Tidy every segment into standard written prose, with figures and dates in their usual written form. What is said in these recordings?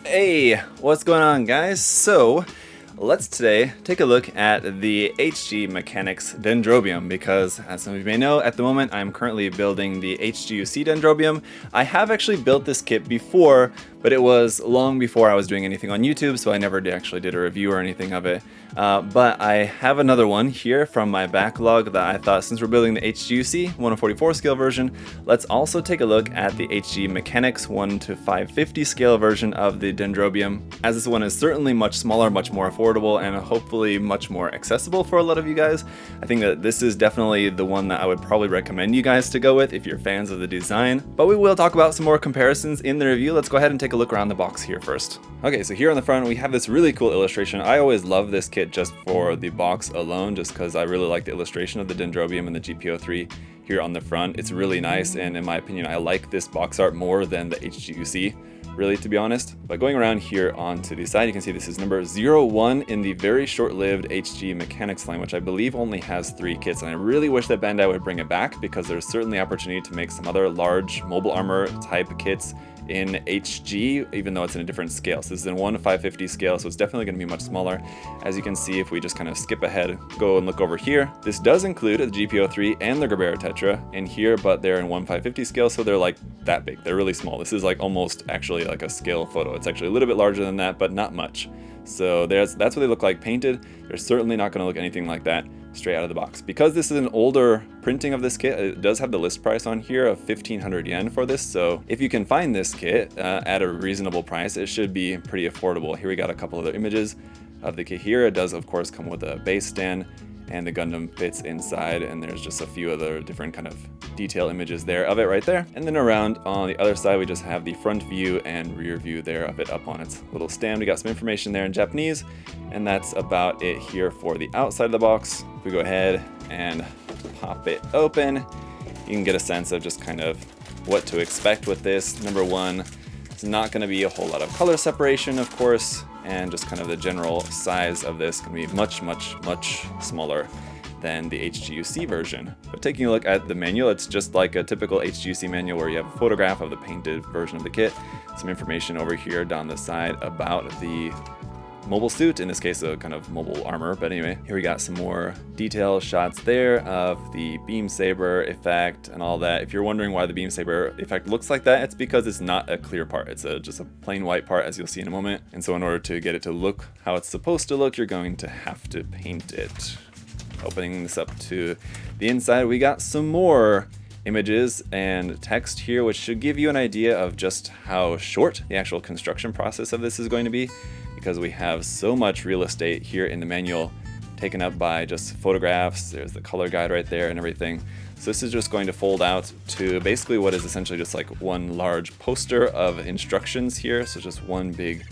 Hey, what's going on, guys? So, let's today take a look at the HG Mechanics Dendrobium because, as some of you may know, at the moment I'm currently building the HGUC Dendrobium. I have actually built this kit before, but it was long before I was doing anything on YouTube, so I never actually did a review or anything of it. But I have another one here from my backlog that I thought, since we're building the HGUC 1/44 scale version, let's also take a look at the HG Mechanics 1/550 scale version of the Dendrobium, as this one is certainly much smaller, much more affordable, and hopefully much more accessible for a lot of you guys. I think that this is definitely the one that I would probably recommend you guys to go with if you're fans of the design. But we will talk about some more comparisons in the review. Let's go ahead and take a look around the box here first. Okay, so here on the front we have this really cool illustration. I always love this kit just for the box alone, just because I really like the illustration of the Dendrobium and the GP03 here on the front. It's really nice, and in my opinion I like this box art more than the HGUC, really, to be honest. But going around here onto the side, you can see this is number 01 in the very short-lived HG Mechanics line, which I believe only has 3 kits, and I really wish that Bandai would bring it back because there's certainly opportunity to make some other large mobile armor type kits in HG, even though it's in a different scale. So this is in 1/550 scale, so it's definitely going to be much smaller. As you can see, if we just kind of skip ahead, go and look over here, this does include the GP03 and the Gerbera Tetra in here, but they're in 1/550 scale, so they're like that big. They're really small. This is like almost actually like a scale photo. It's actually a little bit larger than that, but not much. So that's what they look like painted. They're certainly not going to look anything like that straight out of the box. Because this is an older printing of this kit, it does have the list price on here of 1,500 yen for this, so if you can find this kit at a reasonable price, it should be pretty affordable. Here we got a couple other images of the kit here. It does of course come with a base stand, and the Gundam fits inside, and there's just a few other different kind of detail images there of it right there. And then around on the other side we just have the front view and rear view there of it up on its little stand. We got some information there in Japanese, and that's about it here for the outside of the box. If we go ahead and pop it open, you can get a sense of just kind of what to expect with this. Number one, it's not going to be a whole lot of color separation, of course, and just kind of the general size of this can be much smaller than the HGUC version. But taking a look at the manual, it's just like a typical HGUC manual where you have a photograph of the painted version of the kit, some information over here down the side about the mobile suit, in this case a kind of mobile armor. But anyway, here we got some more detail shots there of the beam saber effect and all that. If you're wondering why the beam saber effect looks like that, it's because it's not a clear part. It's just a plain white part, as you'll see in a moment. And so in order to get it to look how it's supposed to look, you're going to have to paint it. Opening this up to the inside, we got some more images and text here, which should give you an idea of just how short the actual construction process of this is going to be, because we have so much real estate here in the manual taken up by just photographs. There's the color guide right there and everything. So this is just going to fold out to basically what is essentially just like one large poster of instructions here. So just one big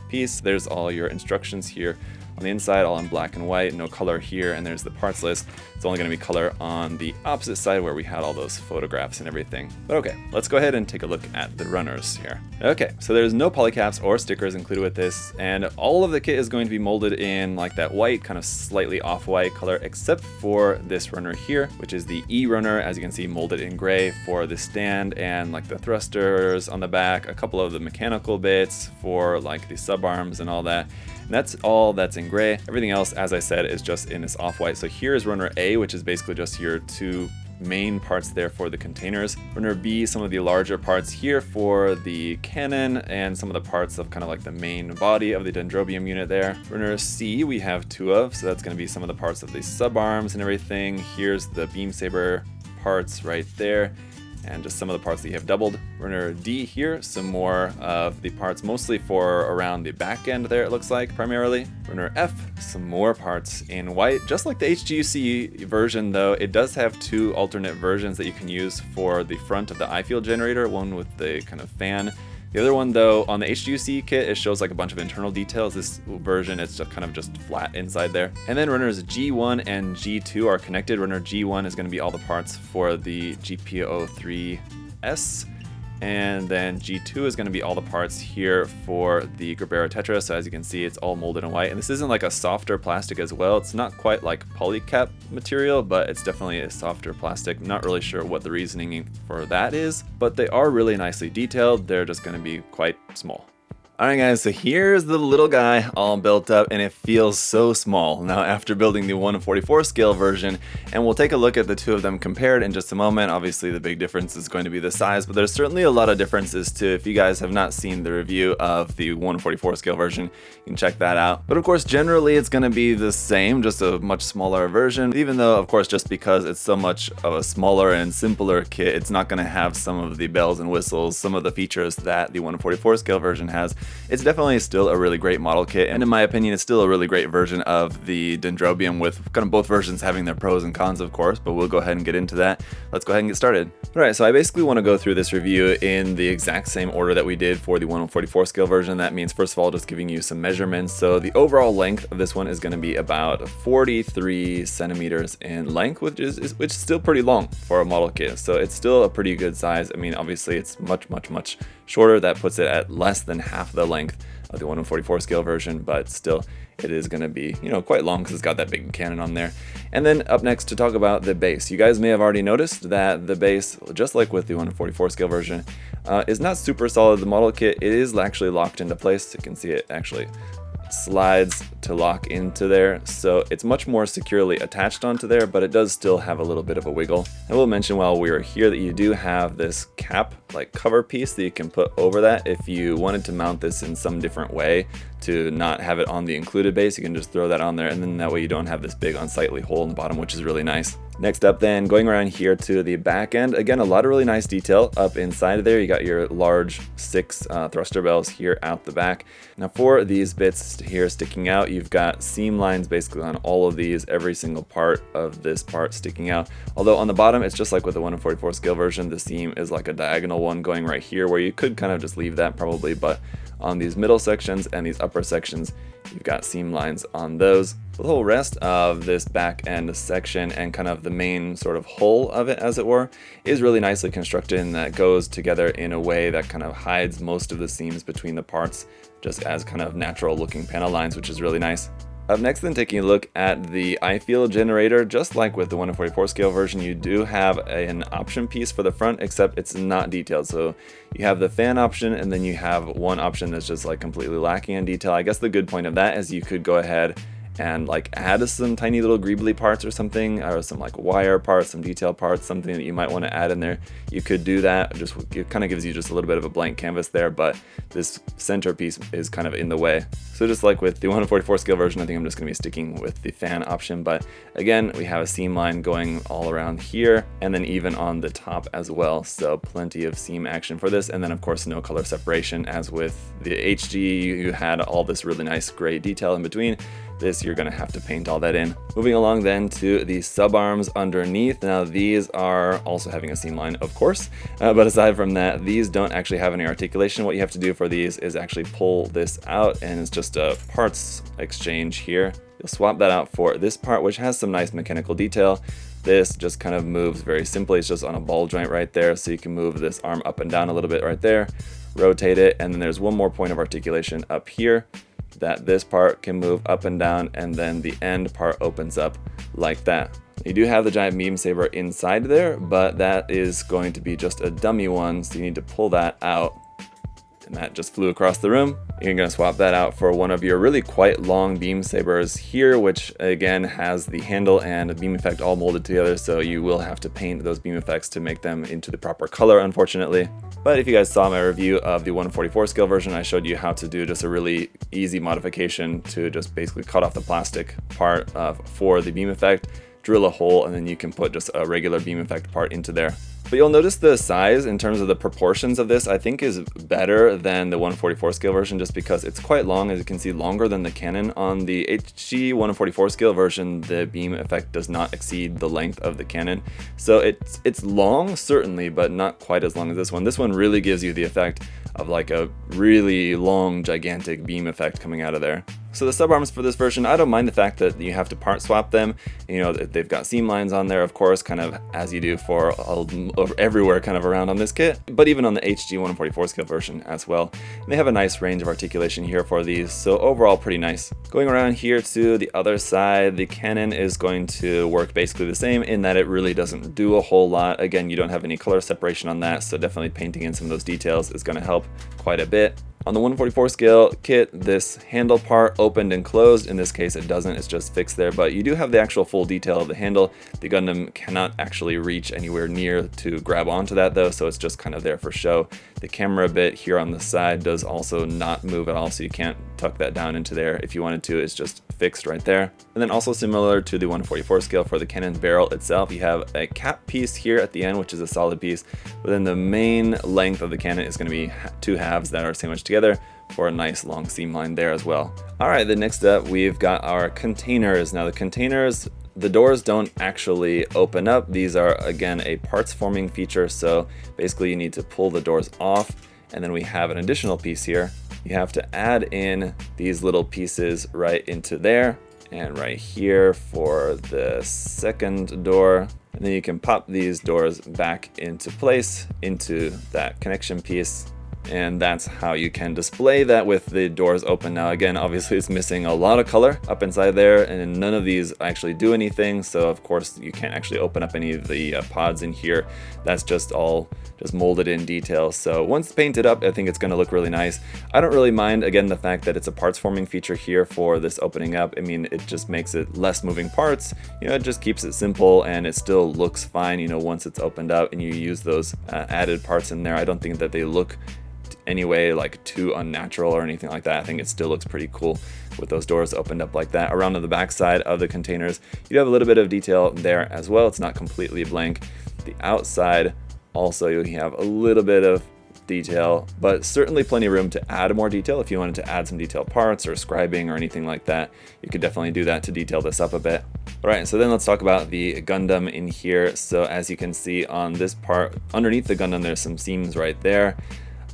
piece. There's all your instructions here on the inside, all in black and white, no color here, and there's the parts list. It's only going to be color on the opposite side where we had all those photographs and everything. But okay, let's go ahead and take a look at the runners here. Okay, so there's no polycaps or stickers included with this, and all of the kit is going to be molded in like that white, kind of slightly off-white color, except for this runner here, which is the E runner, as you can see, molded in gray for the stand and like the thrusters on the back, a couple of the mechanical bits for like the sub arms and all that. And that's all that's in gray. Everything else, as I said, is just in this off-white. So here is runner A, which is basically just your 2 main parts there for the containers. Runner B, some of the larger parts here for the cannon and some of the parts of kind of like the main body of the Dendrobium unit there. Runner C, we have 2 of, so that's going to be some of the parts of the sub arms and everything. Here's the beam saber parts right there, and just some of the parts that you have doubled. Runner D here, some more of the parts mostly for around the back end there, it looks like, primarily. Runner F, some more parts in white. Just like the HGUC version though, it does have 2 alternate versions that you can use for the front of the eye field generator, one with the kind of fan. The other one though, on the HGUC kit, it shows like a bunch of internal details. This version, it's just kind of just flat inside there. And then runners G1 and G2 are connected. Runner G1 is going to be all the parts for the GP03S. And then G2 is going to be all the parts here for the Gerbera Tetra. So as you can see, it's all molded in white. And this isn't like a softer plastic as well. It's not quite like polycap material, but it's definitely a softer plastic. I'm not really sure what the reasoning for that is, but they are really nicely detailed. They're just going to be quite small. Alright guys, so here's the little guy all built up, and it feels so small now after building the 1/44 scale version, and we'll take a look at the two of them compared in just a moment. Obviously the big difference is going to be the size, but there's certainly a lot of differences too. If you guys have not seen the review of the 1/44 scale version, you can check that out. But of course generally it's going to be the same, just a much smaller version, even though of course just because it's so much of a smaller and simpler kit, it's not going to have some of the bells and whistles, some of the features that the 1/44 scale version has. It's definitely still a really great model kit, and in my opinion it's still a really great version of the Dendrobium, with kind of both versions having their pros and cons of course, but we'll go ahead and get into that. Let's go ahead and get started. Alright, so I basically want to go through this review in the exact same order that we did for the 1/44 scale version. That means first of all just giving you some measurements. So the overall length of this one is going to be about 43 centimeters in length, which is still pretty long for a model kit, so it's still a pretty good size. I mean obviously it's much shorter. That puts it at less than half the length of the 1/44 scale version, but still it is going to be, you know, quite long because it's got that big cannon on there. And then up next to talk about the base. You guys may have already noticed that the base, just like with the 1/44 scale version, is not super solid. The model kit, it is actually locked into place. You can see it actually slides to lock into there, so it's much more securely attached onto there, but it does still have a little bit of a wiggle. I will mention while we are here that you do have this cap, like cover piece, that you can put over that if you wanted to mount this in some different way to not have it on the included base. You can just throw that on there, and then that way you don't have this big unsightly hole in the bottom, which is really nice. Next up then, going around here to the back end, again a lot of really nice detail up inside of there. You got your large 6 thruster bells here out the back. Now for these bits here sticking out, you've got seam lines basically on all of these, every single part of this part sticking out. Although on the bottom it's just like with the 1/44 scale version, the seam is like a diagonal one going right here, where you could kind of just leave that probably, but on these middle sections and these upper sections you've got seam lines on those. The whole rest of this back end section and kind of the main sort of hull of it, as it were, is really nicely constructed, and that goes together in a way that kind of hides most of the seams between the parts, just as kind of natural looking panel lines, which is really nice. Up next then, taking a look at the eye field generator, just like with the 1/44 scale version, you do have an option piece for the front, except it's not detailed. So you have the fan option, and then you have one option that's just like completely lacking in detail. I guess the good point of that is you could go ahead and like add some tiny little greebly parts or something, or some like wire parts, some detail parts, something that you might want to add in there. You could do that. Just, it kind of gives you just a little bit of a blank canvas there, but this center piece is kind of in the way. So just like with the 1/44 scale version, I think I'm just going to be sticking with the fan option. But again, we have a seam line going all around here, and then even on the top as well. So plenty of seam action for this. And then of course no color separation, as with the HG you had all this really nice gray detail in between. This you're going to have to paint all that in. Moving along then to the sub arms underneath. Now these are also having a seam line, of course, but aside from that, these don't actually have any articulation. What you have to do for these is actually pull this out, and it's just a parts exchange here. You'll swap that out for this part, which has some nice mechanical detail. This just kind of moves very simply. It's just on a ball joint right there, so you can move this arm up and down a little bit right there, rotate it, and then there's one more point of articulation up here that this part can move up and down, and then the end part opens up like that. You do have the giant beam saber inside there, but that is going to be just a dummy one, so you need to pull that out. And that just flew across the room. You're going to swap that out for one of your really quite long beam sabers here, which again has the handle and the beam effect all molded together, so you will have to paint those beam effects to make them into the proper color, unfortunately. But if you guys saw my review of the 1/44 scale version, I showed you how to do just a really easy modification to just basically cut off the plastic part for the beam effect, drill a hole, and then you can put just a regular beam effect part into there. But you'll notice the size in terms of the proportions of this I think is better than the 1/44 scale version, just because it's quite long, as you can see, longer than the cannon. On the HG 1/44 scale version, the beam effect does not exceed the length of the cannon. So it's long certainly, but not quite as long as this one. This one really gives you the effect of like a really long gigantic beam effect coming out of there. So the sub arms for this version, I don't mind the fact that you have to part swap them. You know, they've got seam lines on there, of course, kind of as you do for everywhere kind of around on this kit, but even on the HG 1/44 scale version as well. And they have a nice range of articulation here for these, so overall pretty nice. Going around here to the other side, the cannon is going to work basically the same in that it really doesn't do a whole lot. Again, you don't have any color separation on that, so definitely painting in some of those details is going to help quite a bit. On the 144 scale kit, this handle part opened and closed. In this case, it doesn't, it's just fixed there, but you do have the actual full detail of the handle. The Gundam cannot actually reach anywhere near to grab onto that though, so it's just kind of there for show. The camera bit here on the side does also not move at all, so you can't tuck that down into there. If you wanted to, it's just fixed right there. And then also similar to the 144 scale for the cannon barrel itself, you have a cap piece here at the end, which is a solid piece, but then the main length of the cannon is going to be two halves that are sandwiched together for a nice long seam line there as well. All right, the next up, we've got our containers. Now the containers, the doors don't actually open up. These are, again, a parts forming feature, so basically you need to pull the doors off, and then we have an additional piece here. You have to add in these little pieces right into there and right here for the second door, and then you can pop these doors back into place into that connection piece. And that's how you can display that with the doors open. Now again, obviously it's missing a lot of color up inside there, and none of these actually do anything, so of course you can't actually open up any of the pods in here. That's just all just molded in details. So once painted up, I think it's going to look really nice. I don't really mind, again, the fact that it's a parts forming feature here for this opening up. I mean, it just makes it less moving parts, you know, it just keeps it simple, and it still looks fine, you know, once it's opened up and you use those added parts in there. I don't think that they look anyway like too unnatural or anything like that. I think it still looks pretty cool with those doors opened up like that. Around to the back side of the containers, you have a little bit of detail there as well. It's not completely blank. The outside also, you have a little bit of detail, but certainly plenty of room to add more detail. If you wanted to add some detailed parts or scribing or anything like that, you could definitely do that to detail this up a bit. All right, so then let's talk about the Gundam in here. So as you can see on this part, underneath the Gundam, there's some seams right there.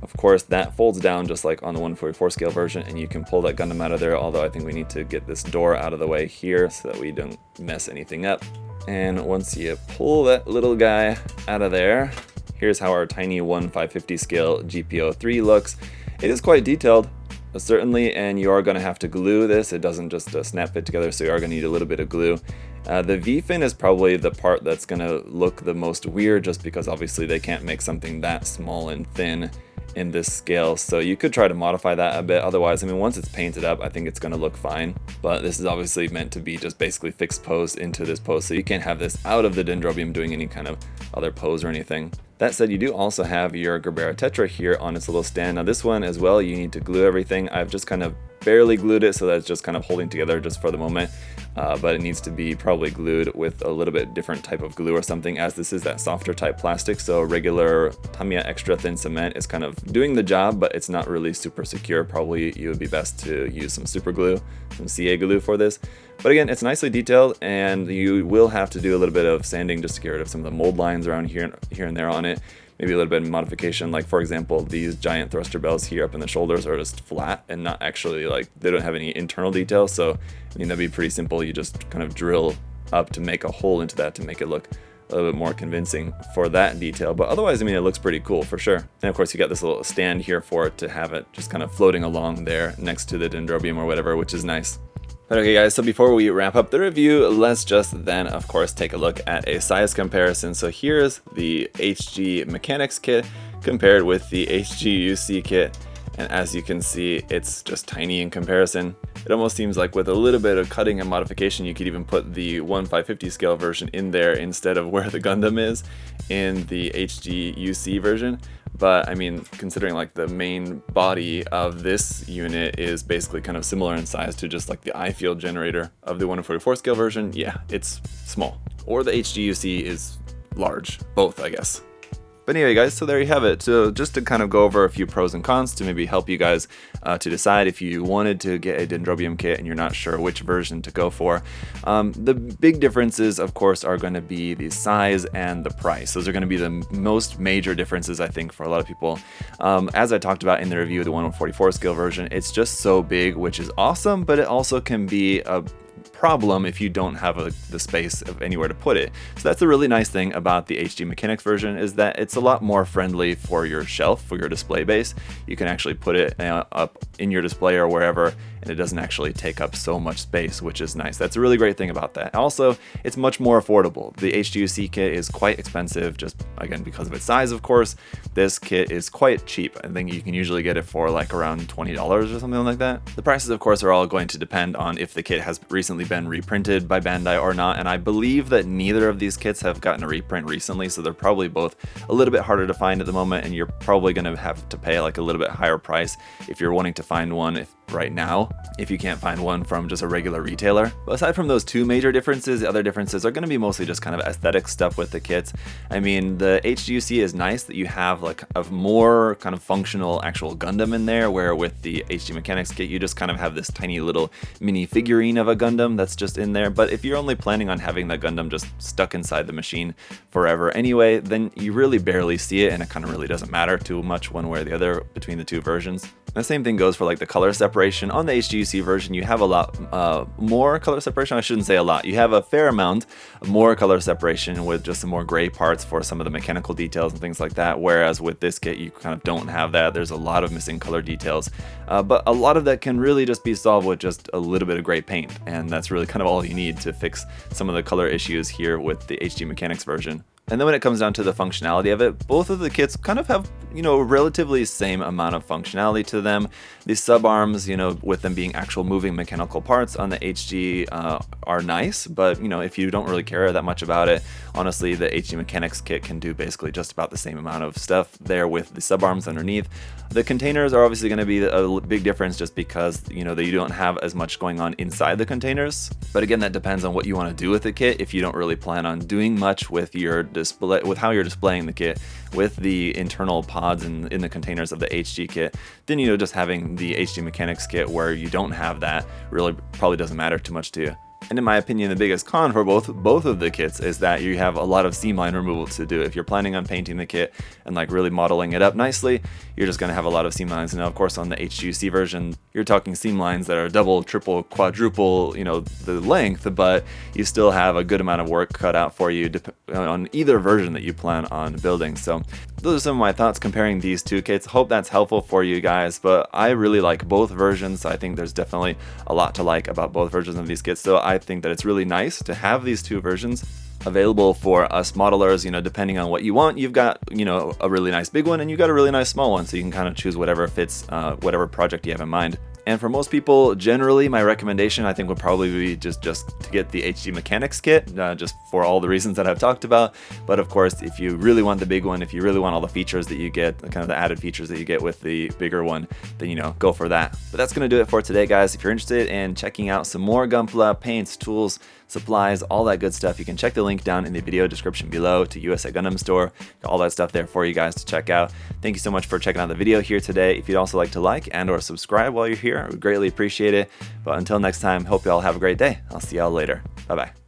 Of course, that folds down just like on the 144 scale version, and you can pull that Gundam out of there, although I think we need to get this door out of the way here so that we don't mess anything up. And once you pull that little guy out of there, here's how our tiny 1/550 scale GP03 looks. It is quite detailed, certainly, and you are going to have to glue this. It doesn't just snap fit together, so you are going to need a little bit of glue. The V-fin is probably the part that's going to look the most weird, just because obviously they can't make something that small and thin in this scale, so you could try to modify that a bit. Otherwise, I mean, once it's painted up, I think it's going to look fine, but this is obviously meant to be just basically fixed pose into this pose, so you can't have this out of the Dendrobium doing any kind of other pose or anything. That said, you do also have your Gerbera Tetra here on its little stand. Now this one as well, you need to glue everything. I've just kind of barely glued it, so that's just kind of holding together just for the moment, but it needs to be probably glued with a little bit different type of glue or something, as this is that softer type plastic. So regular Tamiya extra thin cement is kind of doing the job, but it's not really super secure. Probably you would be best to use some super glue, some CA glue for this. But again, it's nicely detailed, and you will have to do a little bit of sanding just to get rid of some of the mold lines around here and there on it. Maybe a little bit of modification, like for example, these giant thruster bells here up in the shoulders are just flat and not actually, like, they don't have any internal detail. So I mean, that'd be pretty simple. You just kind of drill up to make a hole into that to make it look a little bit more convincing for that detail. But otherwise, I mean, it looks pretty cool for sure. And of course, you got this little stand here for it to have it just kind of floating along there next to the Dendrobium or whatever, which is nice. But okay guys, so before we wrap up the review, let's just then of course take a look at a size comparison. So here's the HG Mechanics kit compared with the HG-UC kit, and as you can see, it's just tiny in comparison. It almost seems like with a little bit of cutting and modification, you could even put the 1/550 scale version in there instead of where the Gundam is in the HG-UC version. But I mean, considering like the main body of this unit is basically kind of similar in size to just like the eye field generator of the 1/44 scale version, yeah, it's small. Or the HG-UC is large, both I guess. But anyway guys, so there you have it. So just to kind of go over a few pros and cons to maybe help you guys to decide if you wanted to get a Dendrobium kit and you're not sure which version to go for. The big differences of course are going to be the size and the price. Those are going to be the most major differences I think for a lot of people. As I talked about in the review of the 1/44 scale version, it's just so big, which is awesome, but it also can be a problem if you don't have the space of anywhere to put it. So that's a really nice thing about the HG Mechanics version, is that it's a lot more friendly for your shelf, for your display base. You can actually put it up in your display or wherever and it doesn't actually take up so much space, which is nice. That's a really great thing about that. Also, it's much more affordable. The HGUC kit is quite expensive, just again because of its size, of course. This kit is quite cheap. I think you can usually get it for like around $20 or something like that. The prices, of course, are all going to depend on if the kit has recently been reprinted by Bandai or not, and I believe that neither of these kits have gotten a reprint recently, so they're probably both a little bit harder to find at the moment, and you're probably going to have to pay like a little bit higher price if you're wanting to find one right now, if you can't find one from just a regular retailer. But aside from those two major differences, the other differences are going to be mostly just kind of aesthetic stuff with the kits. I mean, the HGUC is nice that you have like a more kind of functional actual Gundam in there, where with the HD Mechanics kit you just kind of have this tiny little mini figurine of a Gundam that's just in there. But if you're only planning on having that Gundam just stuck inside the machine forever anyway, then you really barely see it, and it kind of really doesn't matter too much one way or the other between the two versions. And the same thing goes for like the color separation. On the HGUC version, you have a lot more color separation. I shouldn't say a lot. You have a fair amount more color separation with just some more gray parts for some of the mechanical details and things like that. Whereas with this kit, you kind of don't have that. There's a lot of missing color details, but a lot of that can really just be solved with just a little bit of gray paint. And that's really kind of all you need to fix some of the color issues here with the HD Mechanics version. And then when it comes down to the functionality of it, both of the kits kind of have, relatively same amount of functionality to them. These sub-arms, with them being actual moving mechanical parts on the HG are nice, but, if you don't really care that much about it, honestly, the HD Mechanics kit can do basically just about the same amount of stuff there with the sub-arms underneath. The containers are obviously going to be a big difference just because, you don't have as much going on inside the containers. But again, that depends on what you want to do with the kit. If you don't really plan on doing much with your display, with how you're displaying the kit, with the internal pods in the containers of the HG kit, then just having the HD Mechanics kit where you don't have that really probably doesn't matter too much to you. And in my opinion, the biggest con for both of the kits is that you have a lot of seam line removal to do. If you're planning on painting the kit and like really modeling it up nicely, you're just going to have a lot of seam lines. And now, of course, on the HGUC version, you're talking seam lines that are double, triple, quadruple, the length, but you still have a good amount of work cut out for you on either version that you plan on building. So those are some of my thoughts comparing these two kits. Hope that's helpful for you guys, but I really like both versions. I think there's definitely a lot to like about both versions of these kits. So I think that it's really nice to have these two versions available for us modelers. Depending on what you want, you've got a really nice big one and you've got a really nice small one, so you can kind of choose whatever fits whatever project you have in mind. And for most people, generally, my recommendation I think would probably be just to get the HD Mechanics kit, just for all the reasons that I've talked about. But of course, if you really want the big one, if you really want all the features that you get, kind of the added features that you get with the bigger one, then go for that. But that's going to do it for today, guys. If you're interested in checking out some more Gunpla, paints, tools, supplies, all that good stuff, you can check the link down in the video description below to USA Gundam Store. Got all that stuff there for you guys to check out. Thank you so much for checking out the video here today. If you'd also like to like and or subscribe while you're here, I would greatly appreciate it. But until next time, hope you all have a great day. I'll see y'all later. Bye-bye.